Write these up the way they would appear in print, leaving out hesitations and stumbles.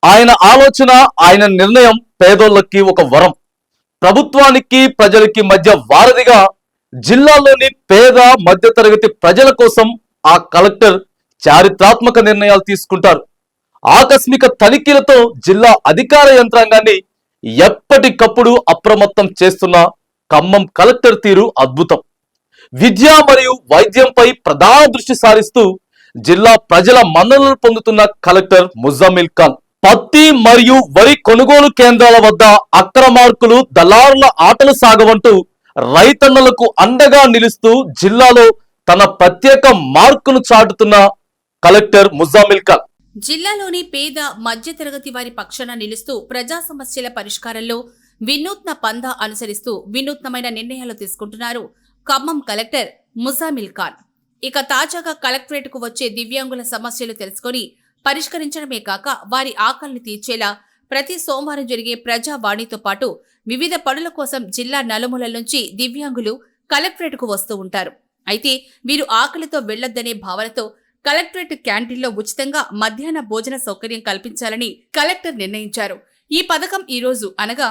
ఆయన ఆలోచన, ఆయన నిర్ణయం పేదోళ్ళకి ఒక వరం. ప్రభుత్వానికి ప్రజలకి మధ్య వారధిగా జిల్లాలోని పేద మధ్యతరగతి ప్రజల కోసం ఆ కలెక్టర్ చారిత్రాత్మక నిర్ణయాలు తీసుకుంటారు. ఆకస్మిక తనిఖీలతో జిల్లా అధికార యంత్రాంగాన్ని ఎప్పటికప్పుడు అప్రమత్తం చేస్తున్న ఖమ్మం కలెక్టర్ తీరు అద్భుతం. విద్య మరియు వైద్యంపై ప్రధాన దృష్టి సారిస్తూ జిల్లా ప్రజల మన్ననలు పొందుతున్న కలెక్టర్ ముజామిల్ ఖాన్ పత్తి మరియు వరి కొనుగోలు కేంద్రాల వద్ద అక్రమార్కులు, దళారుల ఆటలు సాగవంటూ రైతన్నలకు అండగా నిలుస్తూ జిల్లాలో తన ప్రత్యేక మార్కును చాటుతున్న కలెక్టర్ ముజామిల్ ఖాన్ జిల్లాలోని పేద మధ్యతరగతి వారి పక్షాన నిలుస్తూ ప్రజా సమస్యల పరిష్కారంలో వినూత్న పందా అనుసరిస్తూ వినూత్నమైన నిర్ణయాలు తీసుకుంటున్నారు ఖమ్మం కలెక్టర్ ముజామిల్ ఖాన్. ఇక తాజాగా కలెక్టరేట్కు వచ్చే దివ్యాంగుల సమస్యలు తెలుసుకుని పరిష్కరించడమే కాక వారి ఆకలిని తీర్చేలా ప్రతి సోమవారం జరిగే ప్రజావాణితో పాటు వివిధ పనుల కోసం జిల్లా నలుమూలల నుంచి దివ్యాంగులు కలెక్టరేట్కు వస్తూ ఉంటారు. అయితే వీరు ఆకలితో వెళ్లొద్దనే భావనతో కలెక్టరేట్ క్యాంటీన్లో ఉచితంగా మధ్యాహ్న భోజన సౌకర్యం కల్పించాలని కలెక్టర్ నిర్ణయించారు. ఈ పథకం ఈ రోజు అనగా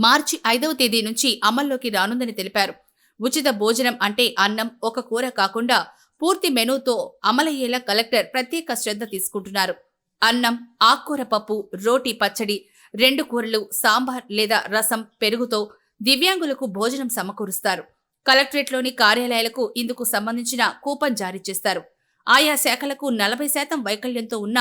మార్చి 5వ తేదీ నుంచి అమల్లోకి రానుందని తెలిపారు. ఉచిత భోజనం అంటే అన్నం, ఒక కూర కాకుండా పూర్తి మెనూతో అమలయ్యేలా కలెక్టర్ ప్రత్యేక శ్రద్ధ తీసుకుంటున్నారు. అన్నం, ఆకుకూర పప్పు, రోటీ పచ్చడి, 2 కూరలు, సాంబార్ లేదా రసం, పెరుగుతో దివ్యాంగులకు భోజనం సమకూరుస్తారు. కలెక్టరేట్లోని కార్యాలయాలకు ఇందుకు సంబంధించిన కూపన్ జారీ చేస్తారు. ఆయా శాఖలకు 40% వైకల్యంతో ఉన్న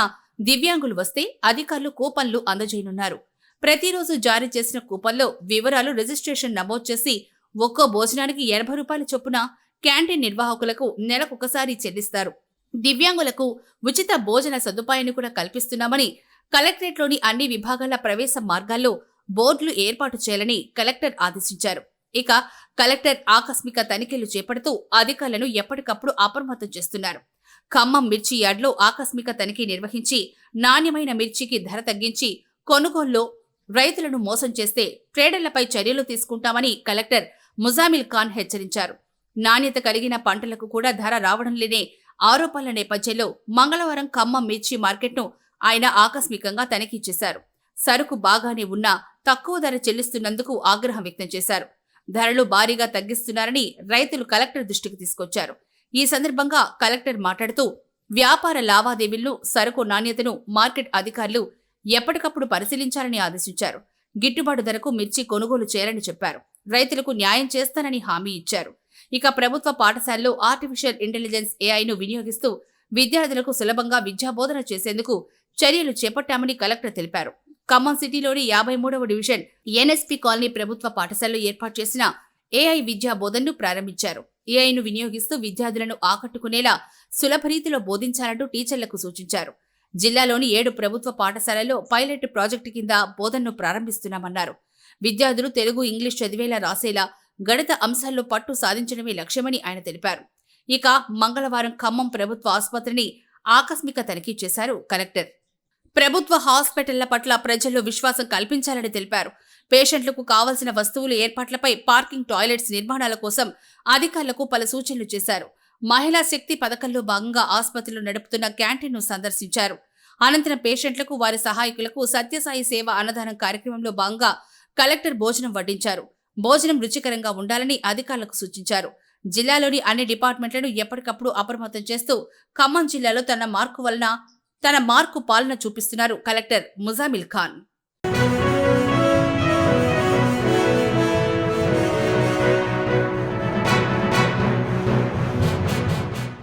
దివ్యాంగులు వస్తే అధికారులు కూపన్లు అందజేయనున్నారు. ప్రతిరోజు జారీ చేసిన కూపన్లో వివరాలు రిజిస్ట్రేషన్ నమోదు చేసి ఒక్కో భోజనానికి 80 రూపాయల చొప్పున క్యాంటీన్ నిర్వాహకులకు నెలకొకసారి చెల్లిస్తారు. దివ్యాంగులకు ఉచిత భోజన సదుపాయాన్ని కూడా కల్పిస్తున్నామని కలెక్టరేట్లోని అన్ని విభాగాల ప్రవేశ మార్గాల్లో బోర్డులు ఏర్పాటు చేయాలని కలెక్టర్ ఆదేశించారు. ఇక కలెక్టర్ ఆకస్మిక తనిఖీలు చేపడుతూ అధికారులను ఎప్పటికప్పుడు అప్రమత్తం చేస్తున్నారు. ఖమ్మం మిర్చి యార్డ్లో ఆకస్మిక తనిఖీ నిర్వహించి నాణ్యమైన మిర్చికి ధర తగ్గించి కొనుగోలులో రైతులను మోసం చేస్తే ట్రేడర్లపై చర్యలు తీసుకుంటామని కలెక్టర్ ముజామిల్ ఖాన్ హెచ్చరించారు. నాణ్యత కలిగిన పంటలకు కూడా ధర రావడం లేనే ఆరోపణల నేపథ్యంలో మంగళవారం ఖమ్మం మిర్చి మార్కెట్ను ఆయన ఆకస్మికంగా తనిఖీ చేశారు. సరుకు బాగానే ఉన్నా తక్కువ ధర చెల్లిస్తున్నందుకు ఆగ్రహం వ్యక్తం చేశారు. ధరలు భారీగా తగ్గిస్తున్నారని రైతులు కలెక్టర్ దృష్టికి తీసుకొచ్చారు. ఈ సందర్భంగా కలెక్టర్ మాట్లాడుతూ వ్యాపార లావాదేవీలను, సరుకు నాణ్యతను మార్కెట్ అధికారులు ఎప్పటికప్పుడు పరిశీలించాలని ఆదేశించారు. గిట్టుబాటు ధరకు మిర్చి కొనుగోలు చేయాలని చెప్పారు. రైతులకు న్యాయం చేస్తానని హామీ ఇచ్చారు. ఇక ప్రభుత్వ పాఠశాలలో ఆర్టిఫిషియల్ ఇంటెలిజెన్స్ ఏఐను వినియోగిస్తూ విద్యార్థులకు సులభంగా విద్యాబోధన చేసేందుకు చర్యలు చేపట్టామని కలెక్టర్ తెలిపారు. ఖమ్మం సిటీలోని 53వ డివిజన్ ఎన్ఎస్పీ కాలనీ ప్రభుత్వ పాఠశాలలో ఏర్పాటు చేసిన ఏఐ విద్యా బోధనను ప్రారంభించారు. ఏఐను వినియోగిస్తూ విద్యార్థులను ఆకట్టుకునేలా సులభ రీతిలో బోధించాలంటూ టీచర్లకు సూచించారు. జిల్లాలోని 7 ప్రభుత్వ పాఠశాలల్లో పైలట్ ప్రాజెక్టు కింద బోధనను ప్రారంభిస్తున్నామన్నారు. విద్యార్థులు తెలుగు, ఇంగ్లీష్ చదివేలా, రాసేలా గణిత అంశాల్లో పట్టు సాధించడమే లక్ష్యమని ఆయన తెలిపారు. ఇక మంగళవారం ఖమ్మం ప్రభుత్వ ఆసుపత్రిని ఆకస్మిక తనిఖీ చేశారు కలెక్టర్. ప్రభుత్వ హాస్పిటళ్ల పట్ల ప్రజల్లో విశ్వాసం కల్పించాలని తెలిపారు. పేషెంట్లకు కావలసిన వస్తువులు ఏర్పాట్లపై, పార్కింగ్, టాయిలెట్స్ నిర్మాణాల కోసం అధికారులకు పలు సూచనలు చేశారు. మహిళా శక్తి పథకంలో భాగంగా ఆసుపత్రిలో నడుపుతున్న క్యాంటీన్ను సందర్శించారు. అనంతరం పేషెంట్లకు, వారి సహాయకులకు సత్యసాయి సేవ అన్నదానం కార్యక్రమంలో భాగంగా కలెక్టర్ భోజనం వడ్డించారు. భోజనం రుచికరంగా ఉండాలని అధికారులకు సూచించారు. జిల్లాలోని అన్ని డిపార్ట్మెంట్లను ఎప్పటికప్పుడు అప్రమత్తం చేస్తూ ఖమ్మం జిల్లాలో తన మార్కు పాలన చూపిస్తున్నారు కలెక్టర్ ముజామిల్ ఖాన్.